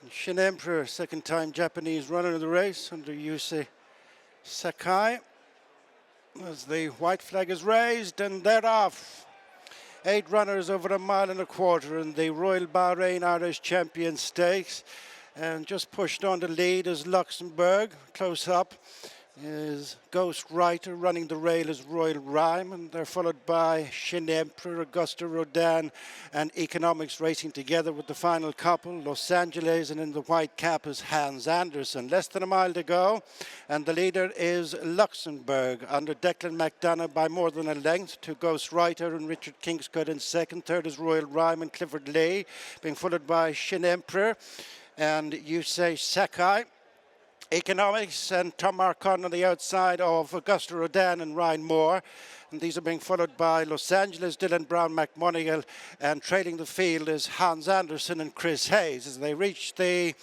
Shin Emperor, second time Japanese runner of the race under Yusei Sakai. As the white flag is raised, and they're off. 8 runners over 1.25 miles in the Royal Bahrain Irish Champion Stakes. And just pushed on the lead is Luxembourg. Close up is Ghost Writer, running the rail is Royal Rhyme, and they're followed by Shin Emperor, Auguste Rodin and Economics racing together with the final couple, Los Angeles, and in the white cap is Hans Andersen. Less than a mile to go, and the leader is Luxembourg under Declan McDonough by more than a length to Ghost Writer and Richard Kingscote in second. Third is Royal Rhyme and Clifford Lee, being followed by Shin Emperor and Yusei Sakai. Economics and Tom Marquand on the outside of Auguste Rodin and Ryan Moore. And these are being followed by Los Angeles, Dylan Brown, McMonigal, and trailing the field is Hans Andersen and Chris Hayes as they reach the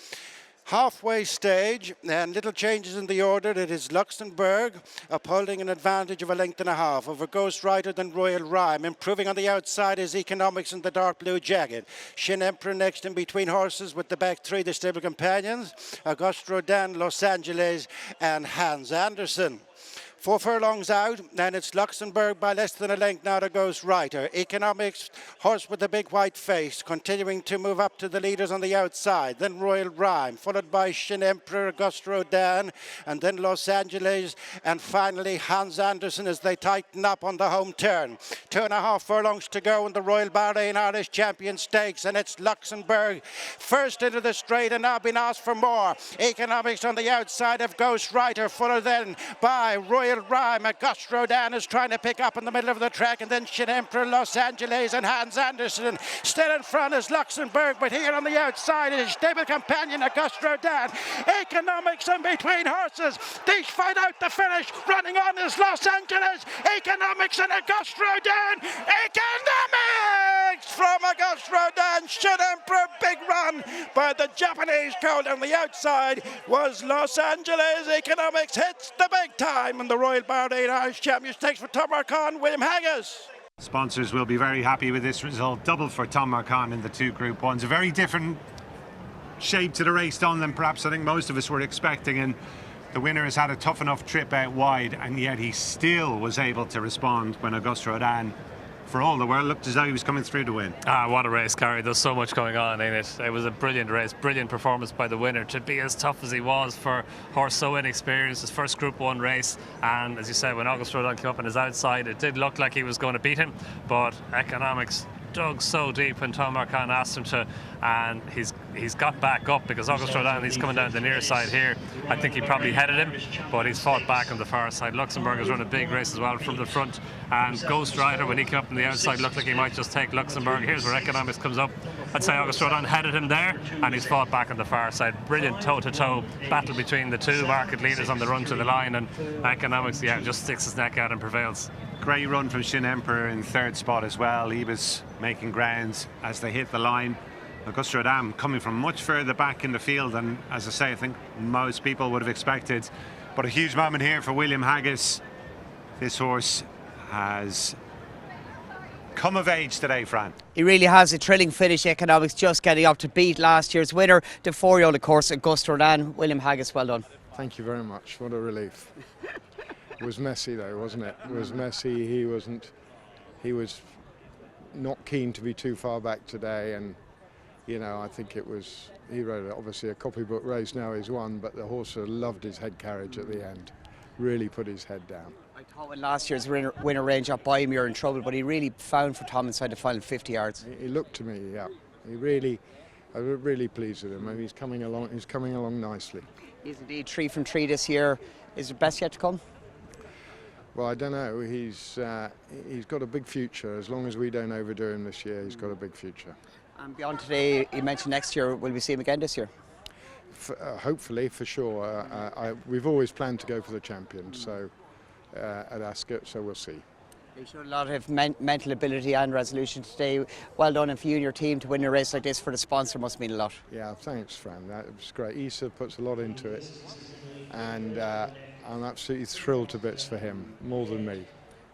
halfway stage, and little changes in the order. It is Luxembourg upholding an advantage of 1.5 lengths over Ghost Writer than Royal Rhyme. Improving on the outside is Economics in the dark blue jacket. Shin Emperor next in between horses with the back 3, the stable companions. Auguste Rodin, Los Angeles, and Hans Andersen. 4 furlongs out, and it's Luxembourg by less than a length now to Ghost Writer. Economics, horse with the big white face, continuing to move up to the leaders on the outside. Then Royal Rhyme, followed by Shin Emperor, Auguste Rodin, and then Los Angeles, and finally Hans Andersen as they tighten up on the home turn. 2.5 furlongs to go in the Royal Bahrain Irish Champion Stakes, and it's Luxembourg first into the straight and now been asked for more. Economics on the outside of Ghost Writer, followed then by Royal Rhyme. Auguste Rodin is trying to pick up in the middle of the track, and then Shin Emperor, Los Angeles, and Hans Andersen. Still in front is Luxembourg, but here on the outside is stable companion Auguste Rodin. Economics in between horses. These fight out the finish. Running on is Los Angeles. Economics and Auguste Rodin. Economics from Auguste Rodin. Shin Emperor, big run by the Japanese colt. On the outside was Los Angeles. Economics hits the big time in the Royal Bahrain Irish Champion Stakes for Tom Marquand, William Haggas. Sponsors will be very happy with this result. Double for Tom Marquand in the 2 Group 1s. A very different shape to the race done than perhaps I think most of us were expecting, and the winner has had a tough enough trip out wide, and yet he still was able to respond when Auguste Rodin, for all the world, looked as though he was coming through to win. What a race, Gary. There's so much going on in it. It was a brilliant race, brilliant performance by the winner to be as tough as he was for a horse so inexperienced, his first Group 1 race. And as you said, when Auguste Rodin came up on his outside, it did look like he was going to beat him, but Economics dug so deep when Tom Marquand asked him to, and he's got back up because Auguste Rodin, he's coming down the near side here. I think he probably headed him, but he's fought back on the far side. Luxembourg has run a big race as well from the front, and Ghost Rider, when he came up on the outside, looked like he might just take Luxembourg. Here's where Economics comes up. I'd say Auguste Rodin headed him there, and he's fought back on the far side. Brilliant toe-to-toe battle between the 2 market leaders on the run to the line, and Economics, just sticks his neck out and prevails. Great run from Shin Emperor in 3rd spot as well. He was making grounds as they hit the line. Auguste Rodin coming from much further back in the field than, as I say, I think most people would have expected. But a huge moment here for William Haggas. This horse has come of age today, Fran. He really has. A thrilling finish. Economics just getting up to beat last year's winner, the 4-year-old, of course, Auguste Rodin. William Haggas, well done. Thank you very much. What a relief. It was messy though, wasn't it? It was messy. He was not keen to be too far back today, and I think he rode obviously a copybook race. Now he's won, but the horse loved his head carriage at the end. Really put his head down. I thought when last year's winner range up by him, you're in trouble, but he really found for Tom inside the final 50 yards. He looked to me, yeah. I was really pleased with him. I mean, he's coming along nicely. He's indeed 3 from 3 this year. Is the best yet to come? Well, I don't know. He's got a big future. As long as we don't overdo him this year, he's got a big future. And beyond today, you mentioned next year. Will we see him again this year? Hopefully, for sure. We've always planned to go for the champion, so at Ascot. So we'll see. You showed a lot of mental ability and resolution today. Well done, and for you and your team to win a race like this for the sponsor must mean a lot. Yeah, thanks, Fran. That was great. Issa puts a lot into it, and I'm absolutely thrilled to bits for him, more than me.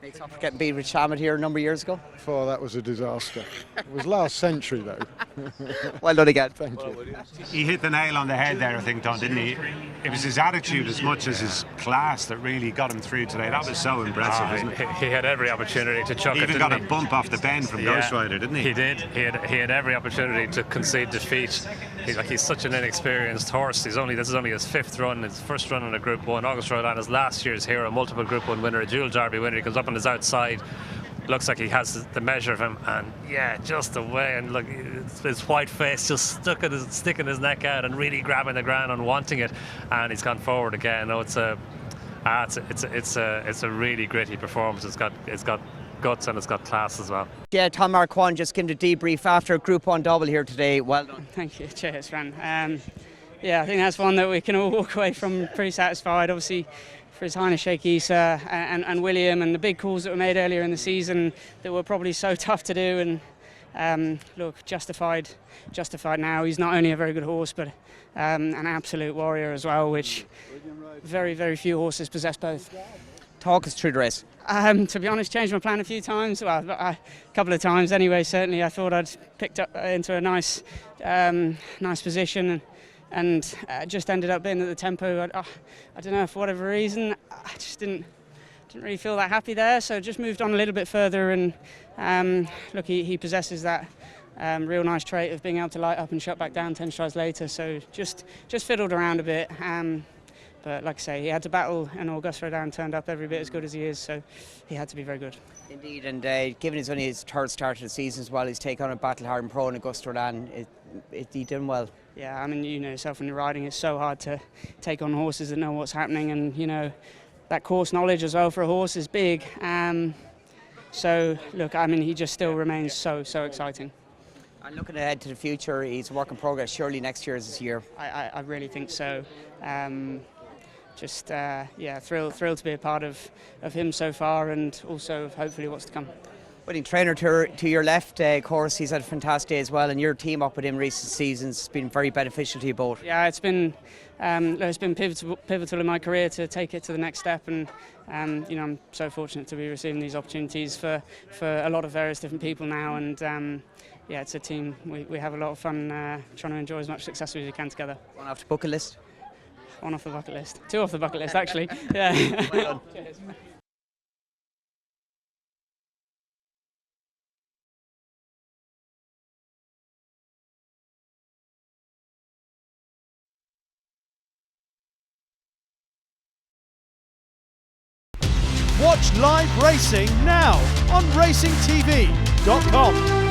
Makes up for getting beat with Shamet here a number of years ago. Oh, that was a disaster. It was last century, though. Well done again. Thank you. He hit the nail on the head there, I think, Don, didn't he? It was his attitude as much as his class that really got him through today. That was so impressive, isn't it? He had every opportunity to chuck He it. even got a bump off the bend from Ghost Rider, didn't he? He did. He had every opportunity to concede defeat. He's such an inexperienced horse. This is only his 5th run, his first run in a Group 1. Auguste Rodin is last year's hero, multiple Group 1 winner, a dual Derby winner. He comes up on his outside. Looks like he has the measure of him, and yeah, just away, and look, his white face just sticking his neck out and really grabbing the ground and wanting it, and he's gone forward again. No, it's a really gritty performance. It's got guts and it's got class as well. Yeah, Tom Marquand just came to debrief after a Group 1 double here today. Well done. Thank you. Cheers, Fran. Yeah, I think that's one that we can all walk away from pretty satisfied. Obviously, for His Highness Sheikh Issa and William, and the big calls that were made earlier in the season that were probably so tough to do, and look, justified now. He's not only a very good horse, but an absolute warrior as well, which very, very few horses possess both. Talk us through the race. To be honest, changed my plan a few times. Well, a couple of times anyway. Certainly, I thought I'd picked up into a nice position, and just ended up being at the tempo. I don't know, for whatever reason, I just didn't really feel that happy there. So just moved on a little bit further, and look, he possesses that real nice trait of being able to light up and shut back down 10 strides later. So just fiddled around a bit. But like I say, he had to battle, and Auguste Rodin turned up every bit as good as he is, so he had to be very good. Indeed, and given it's only his 3rd start of the season as well, he's taken on a battle-hardened pro and Auguste Rodin. He done well. Yeah, I mean, you know yourself when you're riding, it's so hard to take on horses that know what's happening, and you know that course knowledge as well for a horse is big. So look, I mean, he just still remains so exciting. And looking ahead to the future, he's a work in progress. Surely next year is his year. I really think so. Thrilled to be a part of him so far, and also hopefully what's to come. Winning trainer to your left, of course, he's had a fantastic day as well, and your team up with him recent seasons has been very beneficial to you both. Yeah, it's been pivotal in my career to take it to the next step, and you know, I'm so fortunate to be receiving these opportunities for a lot of various different people now, and yeah, it's a team. We have a lot of fun trying to enjoy as much success as we can together. One off the bucket list? One off the bucket list. 2 off the bucket list, actually. Yeah. Well done. Cheers. Watch live racing now on racingtv.com.